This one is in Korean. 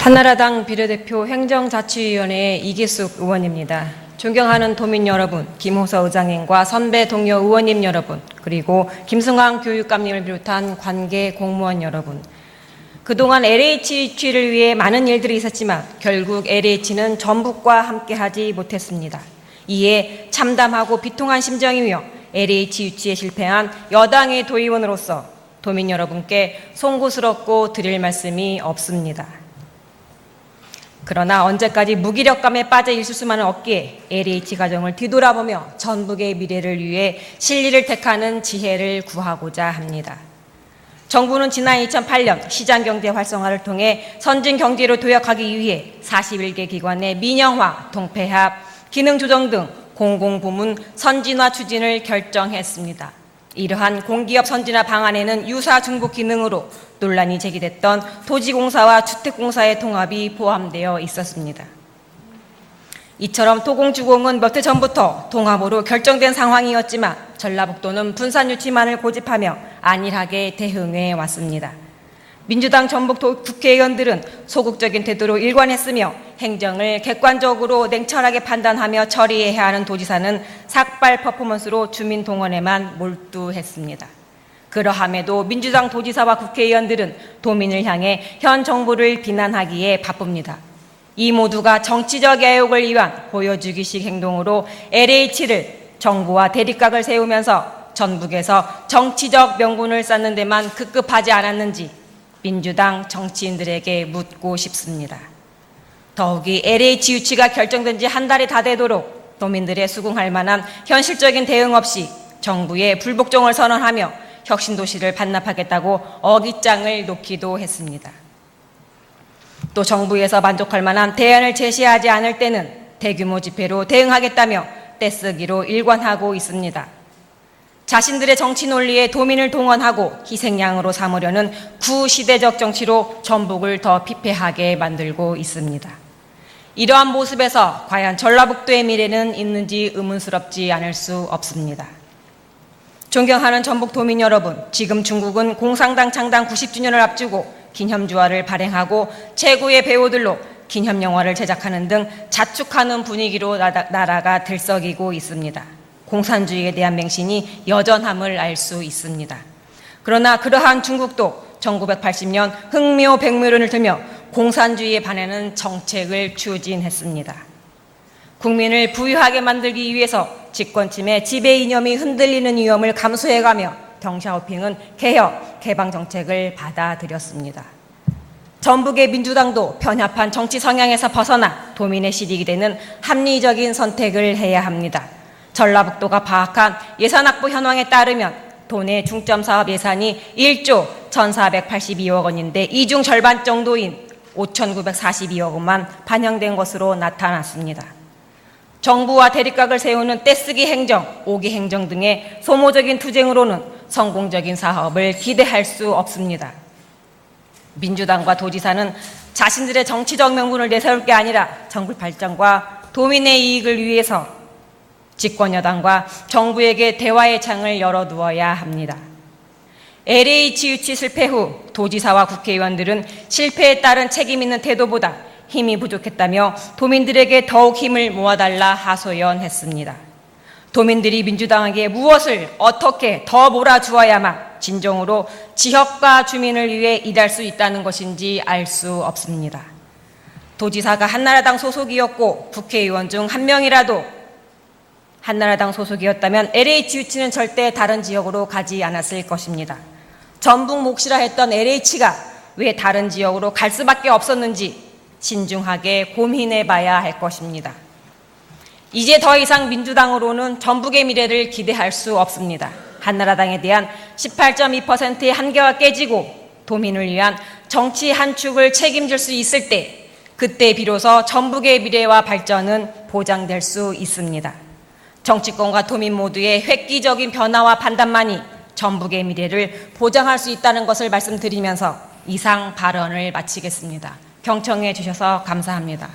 한나라당 비례대표 행정자치위원회 이기숙 의원입니다. 존경하는 도민 여러분, 김호서 의장님과 선배 동료 의원님 여러분, 그리고 김승환 교육감님을 비롯한 관계 공무원 여러분. 그동안 LH 유치를 위해 많은 일들이 있었지만 결국 LH는 전북과 함께하지 못했습니다. 이에 참담하고 비통한 심정이며 LH 유치에 실패한 여당의 도의원으로서 도민 여러분께 송구스럽고 드릴 말씀이 없습니다. 그러나 언제까지 무기력감에 빠져 있을 수만은 없기에 LH 가정을 뒤돌아보며 전북의 미래를 위해 실리를 택하는 지혜를 구하고자 합니다. 정부는 지난 2008년 시장경제 활성화를 통해 선진경제로 도약하기 위해 41개 기관의 민영화, 동폐합, 기능조정 등 공공부문 선진화 추진을 결정했습니다. 이러한 공기업 선진화 방안에는 유사 중복 기능으로 논란이 제기됐던 토지공사와 주택공사의 통합이 포함되어 있었습니다. 이처럼 토공주공은 몇 해 전부터 통합으로 결정된 상황이었지만 전라북도는 분산 유치만을 고집하며 안일하게 대응해 왔습니다. 민주당 전북 국회의원들은 소극적인 태도로 일관했으며 행정을 객관적으로 냉철하게 판단하며 처리해야 하는 도지사는 삭발 퍼포먼스로 주민 동원에만 몰두했습니다. 그러함에도 민주당 도지사와 국회의원들은 도민을 향해 현 정부를 비난하기에 바쁩니다. 이 모두가 정치적 애욕을 위한 보여주기식 행동으로 LH를 정부와 대립각을 세우면서 전북에서 정치적 명분을 쌓는 데만 급급하지 않았는지 민주당 정치인들에게 묻고 싶습니다. 더욱이 LH 유치가 결정된 지 한 달이 다 되도록 도민들의 수긍할 만한 현실적인 대응 없이 정부의 불복종을 선언하며 혁신도시를 반납하겠다고 어깃장을 놓기도 했습니다. 또 정부에서 만족할 만한 대안을 제시하지 않을 때는 대규모 집회로 대응하겠다며 떼쓰기로 일관하고 있습니다. 자신들의 정치 논리에 도민을 동원하고 희생양으로 삼으려는 구시대적 정치로 전북을 더 피폐하게 만들고 있습니다. 이러한 모습에서 과연 전라북도의 미래는 있는지 의문스럽지 않을 수 없습니다. 존경하는 전북 도민 여러분, 지금 중국은 공산당 창당 90주년을 앞두고 기념주화를 발행하고 최고의 배우들로 기념영화를 제작하는 등 자축하는 분위기로 나라가 들썩이고 있습니다. 공산주의에 대한 맹신이 여전함을 알 수 있습니다. 그러나 그러한 중국도 1980년 흥묘 백묘론을 들며 공산주의에 반하는 정책을 추진했습니다. 국민을 부유하게 만들기 위해서 집권침에 지배 이념이 흔들리는 위험을 감수해가며 덩샤오핑은 개혁, 개방 정책을 받아들였습니다. 전북의 민주당도 편협한 정치 성향에서 벗어나 도민의 실익이 되는 합리적인 선택을 해야 합니다. 전라북도가 파악한 예산 확보 현황에 따르면 도내 중점 사업 예산이 1조 1,482억 원인데 이 중 절반 정도인 5,942억 원만 반영된 것으로 나타났습니다. 정부와 대립각을 세우는 떼쓰기 행정, 오기 행정 등의 소모적인 투쟁으로는 성공적인 사업을 기대할 수 없습니다. 민주당과 도지사는 자신들의 정치적 명분을 내세울 게 아니라 정부 발전과 도민의 이익을 위해서 집권 여당과 정부에게 대화의 창을 열어두어야 합니다. LH 유치 실패 후 도지사와 국회의원들은 실패에 따른 책임 있는 태도보다 힘이 부족했다며 도민들에게 더욱 힘을 모아달라 하소연했습니다. 도민들이 민주당에게 무엇을 어떻게 더 몰아주어야만 진정으로 지역과 주민을 위해 일할 수 있다는 것인지 알 수 없습니다. 도지사가 한나라당 소속이었고 국회의원 중 한 명이라도 한나라당 소속이었다면 LH 유치는 절대 다른 지역으로 가지 않았을 것입니다. 전북 몫이라 했던 LH가 왜 다른 지역으로 갈 수밖에 없었는지 신중하게 고민해봐야 할 것입니다. 이제 더 이상 민주당으로는 전북의 미래를 기대할 수 없습니다. 한나라당에 대한 18.2%의 한계가 깨지고 도민을 위한 정치 한 축을 책임질 수 있을 때 그때 비로소 전북의 미래와 발전은 보장될 수 있습니다. 정치권과 도민 모두의 획기적인 변화와 판단만이 전북의 미래를 보장할 수 있다는 것을 말씀드리면서 이상 발언을 마치겠습니다. 경청해 주셔서 감사합니다.